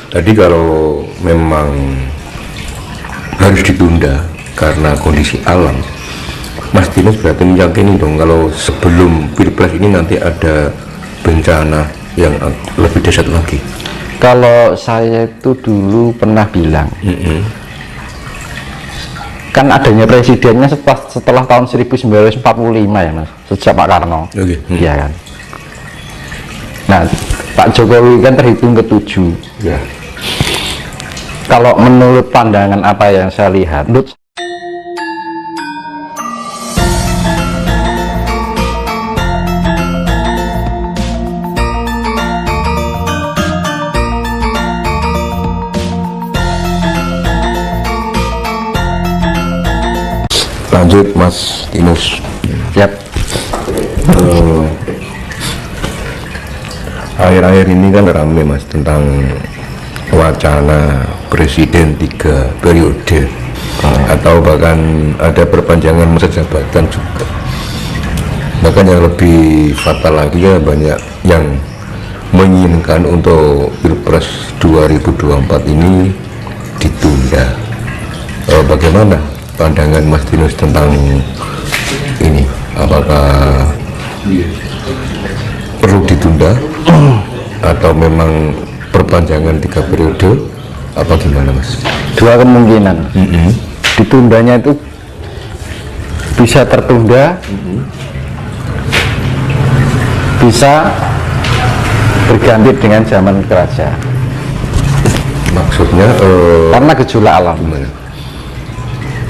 Tadi kalau memang harus ditunda karena kondisi alam, Mas Dimas berarti meyakini dong kalau sebelum Pilpres ini nanti ada bencana yang lebih dahsyat lagi. Kalau saya itu dulu pernah bilang, kan adanya presidennya setelah tahun 1945 ya Mas, sejak Pak Karno. Iya kan. Nah, Pak Jokowi kan terhitung ke-7 ya. Kalau menurut pandangan apa yang saya lihat, lanjut Mas Dimas. Yap. Akhir-akhir ini kan rame Mas tentang wacana presiden 3 periode atau bahkan ada perpanjangan masa jabatan juga. Bahkan yang lebih fatal lagi ya banyak yang menginginkan untuk Pilpres 2024 ini ditunda. Bagaimana pandangan Mas Dimas tentang ini? Apakah perlu ditunda atau memang perpanjangan 3 periode apa gimana Mas? Dua kemungkinan. Ditundanya itu bisa tertunda, bisa berganti dengan zaman kerajaan. Maksudnya karena gejolak alam.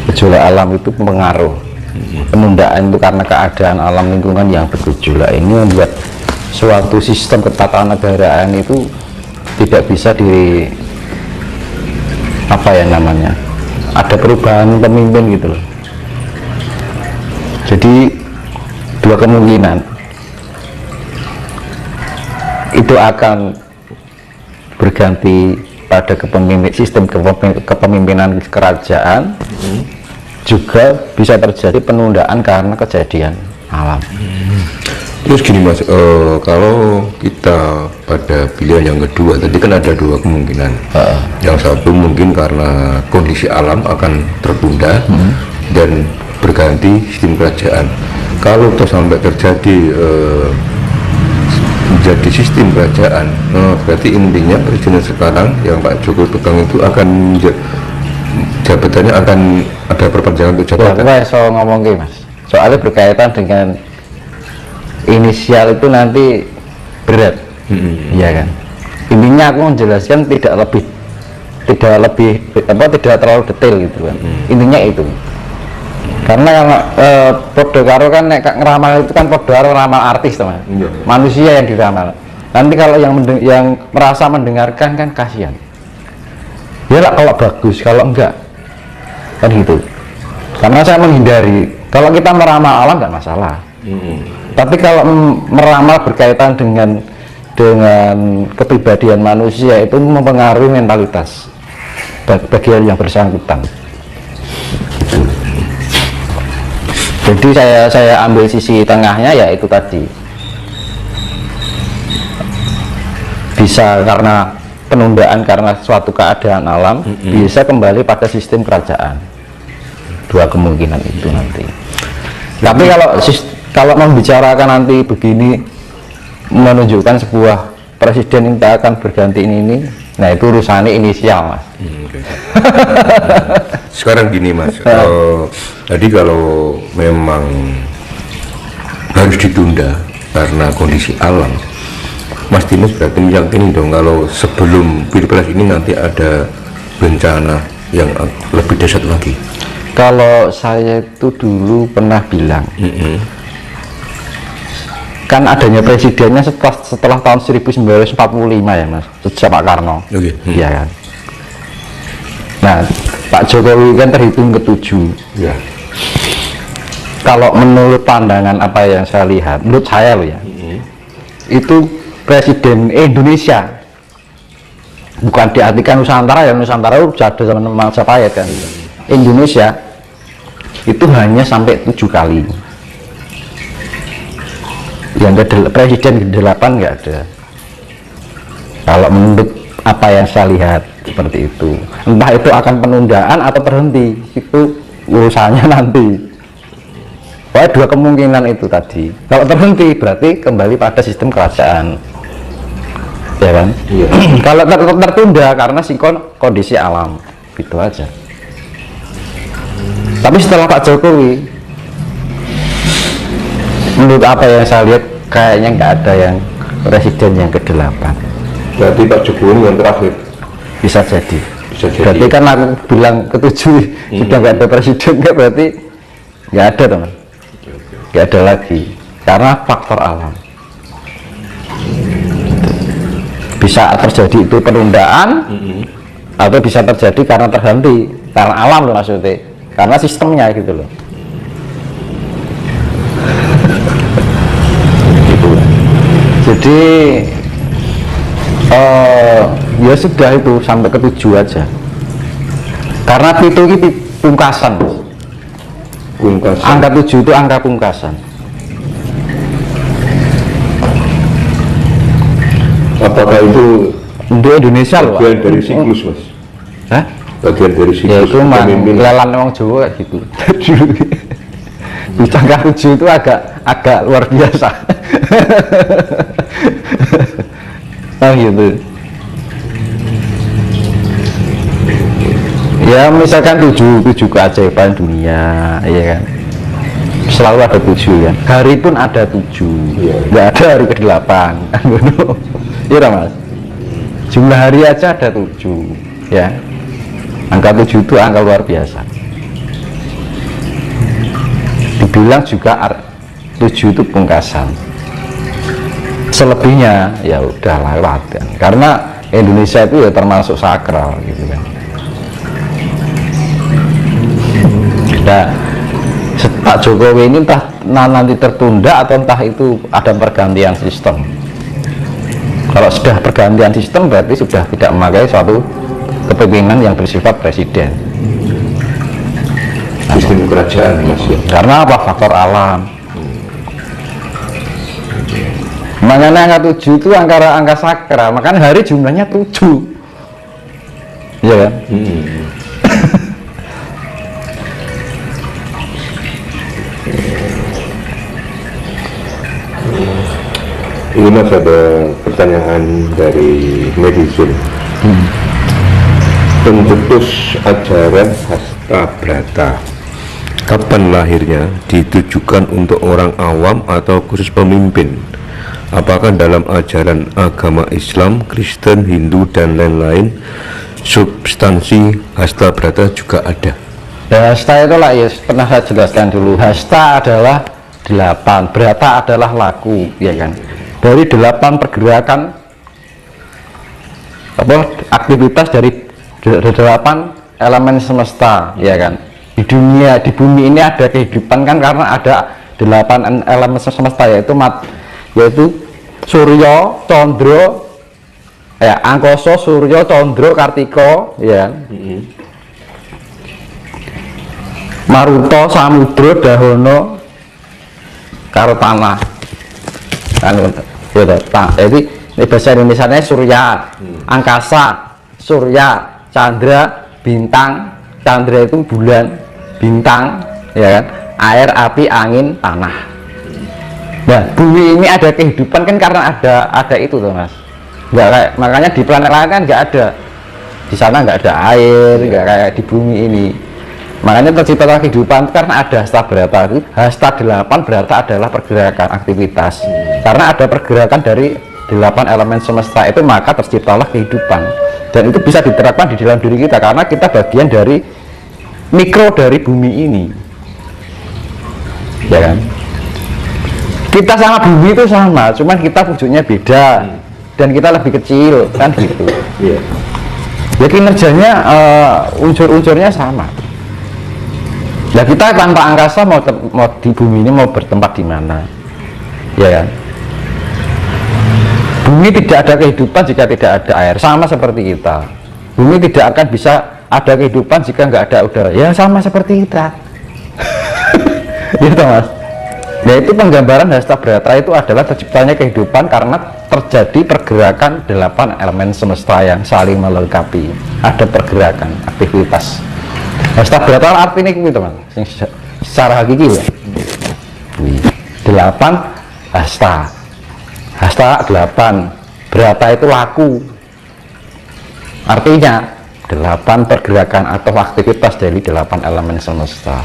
Gejolak alam itu pengaruh. Penundaan itu karena keadaan alam lingkungan yang bergejolak ini membuat suatu sistem ketatanegaraan itu tidak bisa ada perubahan pemimpin gitu loh. Jadi dua kemungkinan itu akan berganti pada sistem kepemimpinan kerajaan, juga bisa terjadi penundaan karena kejadian alam. Terus gini Mas, kalau kita pada pilihan yang kedua tadi kan ada dua kemungkinan. Yang satu mungkin karena kondisi alam akan tertunda dan berganti sistem kerajaan. Kalau toh sampai terjadi menjadi sistem kerajaan, berarti intinya presiden sekarang yang Pak Jokowi pegang itu akan jabatannya akan ada perpanjangan untuk jabatan. Ya, saya ngomong gini Mas, soalnya berkaitan dengan inisial itu nanti berat, ya kan. Intinya aku menjelaskan tidak terlalu detail gitu kan. Intinya itu. Karena kalau podo karo kan ngeramal itu kan podo karo ramal artis teman. Manusia yang diramal. Nanti kalau yang merasa mendengarkan kan kasihan. Ya lah kalau bagus, kalau enggak kan gitu. Karena saya menghindari. Kalau kita meramal alam nggak masalah. Tapi kalau meramal berkaitan dengan kepribadian manusia itu mempengaruhi mentalitas bagian yang bersangkutan. Jadi saya ambil sisi tengahnya, ya itu tadi, bisa karena penundaan karena suatu keadaan alam, bisa kembali pada sistem kerajaan. Dua kemungkinan itu nanti. Tapi kalau membicarakan nanti begini, menunjukkan sebuah presiden yang akan berganti ini, nah itu urusannya inisial Mas. Sekarang gini Mas, tadi kalau memang harus ditunda karena kondisi alam, Mas Dimas berarti meyakini dong kalau sebelum Pilpres ini nanti ada bencana yang lebih dahsyat lagi. Kalau saya itu dulu pernah bilang, kan adanya presidennya setelah tahun 1945 ya Mas, sejak Pak Karno. Iya kan. Nah, Pak Jokowi kan terhitung ke-7 ya. Kalau menurut pandangan apa yang saya lihat, menurut saya loh ya, itu presiden Indonesia, bukan diartikan Nusantara ya, Nusantara itu ada zaman Majapahit kan. Indonesia itu hanya sampai 7 kali. Yang presiden ke-8 nggak ada. Kalau menurut apa yang saya lihat seperti itu. Entah itu akan penundaan atau berhenti, itu urusannya nanti. Pokoknya dua kemungkinan itu tadi. Kalau terhenti berarti kembali pada sistem kerajaan, ya kan? Iya. Kalau tertunda karena kondisi alam, gitu aja. Tapi setelah Pak Jokowi, menurut apa yang saya lihat, kayaknya nggak ada yang presiden yang ke-8. Berarti Pak Jokowi yang terakhir? Bisa jadi. Berarti Jadi. kan aku bilang ke-7 sudah nggak ada presiden, nggak, berarti nggak ada, teman. Nggak ada lagi karena faktor alam. Bisa terjadi itu penundaan, atau bisa terjadi karena terhenti karena alam loh, maksudnya karena sistemnya gitu loh. Gitu. Jadi ya sudah, itu sampai ke-7 aja, karena itu pungkasan. Angka 7 itu angka pungkasan. Apakah itu Untuk Indonesia loh, bagian dari siklus, Mas? Hah? Bagian dari Ya siklus itu mah lelan orang Jawa gitu. Di angka 7 itu agak luar biasa. Nah gitu. Ya misalkan 7 keajaiban dunia, ya kan, selalu ada 7 ya. Hari pun ada 7, nggak ada hari ke-8. Iya Mas, jumlah hari aja ada 7 ya. Angka 7 itu angka luar biasa. Dibilang juga 7 itu pungkasan. Selebihnya ya udah lewat kan. Karena Indonesia itu ya termasuk sakral gitu kan. Nah, Pak Jokowi ini entah nanti tertunda atau entah itu ada pergantian sistem. Kalau sudah pergantian sistem berarti sudah tidak memakai suatu kepemimpinan yang bersifat presiden. sistem kerajaan, Mas, ya? Karena apa? Faktor alam. Makanya angka 7 itu angka sakral, makanya hari jumlahnya 7. Iya kan? Ini Mas, ada pertanyaan dari netizen. Pencetus ajaran Hasta Brata kapan lahirnya, ditujukan untuk orang awam atau khusus pemimpin? Apakah dalam ajaran agama Islam, Kristen, Hindu, dan lain-lain substansi Hasta Brata juga ada? Ya, hasta itu lah ya, pernah saya jelaskan dulu. Hasta adalah 8, Brata adalah laku, ya kan? Dari 8 pergerakan aktivitas dari 8 elemen semesta, ya kan? Di dunia, di bumi ini ada kehidupan kan karena ada 8 elemen semesta, yaitu Surya, Condro, Angkasa, Surya, Condro, Kartika, ya. Maruta, Samudra, Dahono, karo tanah. Kan jadi bahasa Indonesianya Surya, angkasa, Surya, Chandra, bintang. Chandra itu bulan, bintang, ya kan, air, api, angin, tanah. Nah, bumi ini ada kehidupan kan karena ada itu tuh Mas. Nggak kayak, makanya di planet lain kan nggak ada, di sana nggak ada air, nggak kayak di bumi ini. Makanya tercipta kehidupan karena ada Hasta Brata. Hasta 8 Brata adalah pergerakan aktivitas. Karena ada pergerakan dari 8 elemen semesta itu, maka terciptalah kehidupan. Dan itu bisa diterapkan di dalam diri kita karena kita bagian dari mikro dari bumi ini, ya kan? Kita sama bumi itu sama, cuman kita wujudnya beda dan kita lebih kecil kan gitu. Ya kinerjanya unsur-unsurnya sama. Nah kita tanpa angkasa mau di bumi ini mau bertempat di mana, ya kan? Bumi tidak ada kehidupan jika tidak ada air, sama seperti kita. Bumi tidak akan bisa ada kehidupan jika nggak ada udara, ya sama seperti kita. Gitu Mas. Yaitu penggambaran Hasta Brata itu adalah terciptanya kehidupan karena terjadi pergerakan 8 elemen semesta yang saling melengkapi. Ada pergerakan, aktivitas. Hasta Brata artinya itu teman, secara hakiki ya. 8 hasta, hasta 8, Brata itu laku. Artinya 8 pergerakan atau aktivitas dari 8 elemen semesta.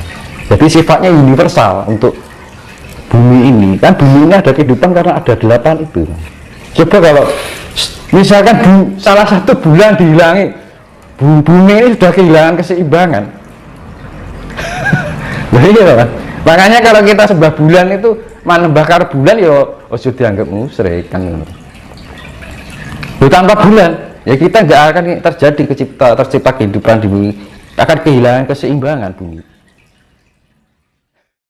Jadi sifatnya universal untuk bumi ini. Kan bumi ini ada kehidupan karena ada 8 itu. Coba kalau misalkan salah satu bulan dihilangi, bumi ini sudah kehilangan keseimbangan. Iya, makanya kalau kita sembah bulan itu membakar bulan ya ojo dianggap musyrik kan. Tanpa bulan ya kita nggak akan terjadi tercipta kehidupan di bumi, akan kehilangan keseimbangan bumi.